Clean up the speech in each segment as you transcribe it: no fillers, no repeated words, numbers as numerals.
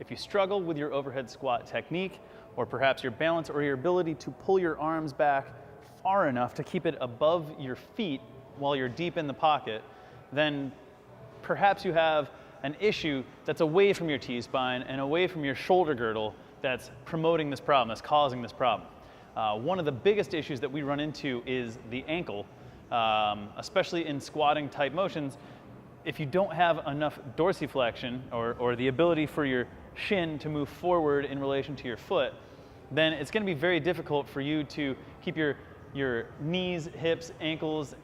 If you struggle with your overhead squat technique, or perhaps your balance or your ability to pull your arms back far enough to keep it above your feet while you're deep in the pocket, then perhaps you have an issue that's away from your T-spine and away from your shoulder girdle that's promoting this problem, that's causing this problem. One of the biggest issues that we run into is the ankle, especially in squatting type motions. If you don't have enough dorsiflexion or the ability for your shin to move forward in relation to your foot, then it's going to be very difficult for you to keep your knees, hips, ankles,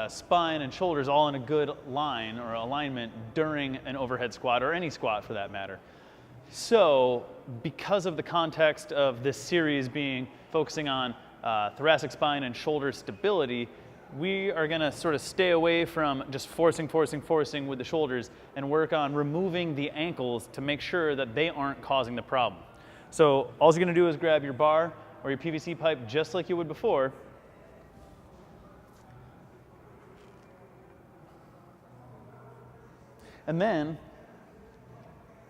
spine, and shoulders all in a good line or alignment during an overhead squat, or any squat for that matter. So because of the context of this series being focusing on thoracic spine and shoulder stability, we are going to sort of stay away from just forcing with the shoulders and work on removing the ankles to make sure that they aren't causing the problem. So all you're going to do is grab your bar or your PVC pipe just like you would before. And then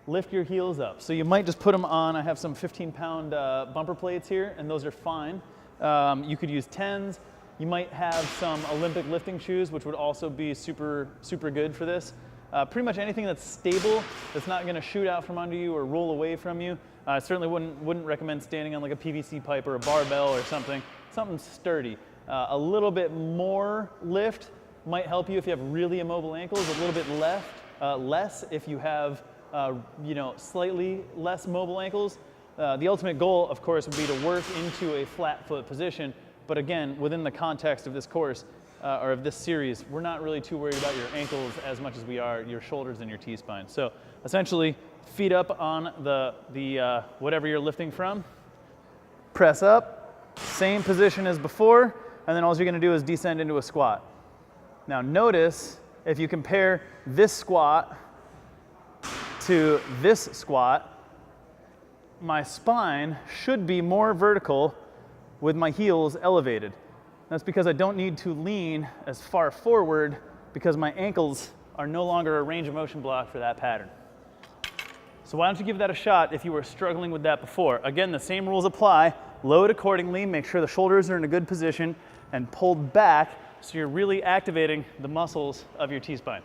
lift your heels up. So you might just put them on. I have some 15-pound bumper plates here, and those are fine. You could use 10s. You might have some Olympic lifting shoes, which would also be super good for this. Pretty much anything that's stable, that's not going to shoot out from under you or roll away from you. I certainly wouldn't recommend standing on like a PVC pipe or a barbell or something sturdy. A little bit more lift might help you if you have really immobile ankles. A little bit less if you have slightly less mobile ankles. The ultimate goal, of course, would be to work into a flat foot position. But again, within the context of this course, or of this series, we're not really too worried about your ankles as much as we are your shoulders and your T-spine. So essentially, feet up on the whatever you're lifting from, press up, same position as before, and then all you're gonna do is descend into a squat. Now notice, if you compare this squat to this squat, my spine should be more vertical with my heels elevated. That's because I don't need to lean as far forward because my ankles are no longer a range of motion block for that pattern. So why don't you give that a shot if you were struggling with that before? Again, the same rules apply. Load accordingly, make sure the shoulders are in a good position, and pulled back so you're really activating the muscles of your T-spine.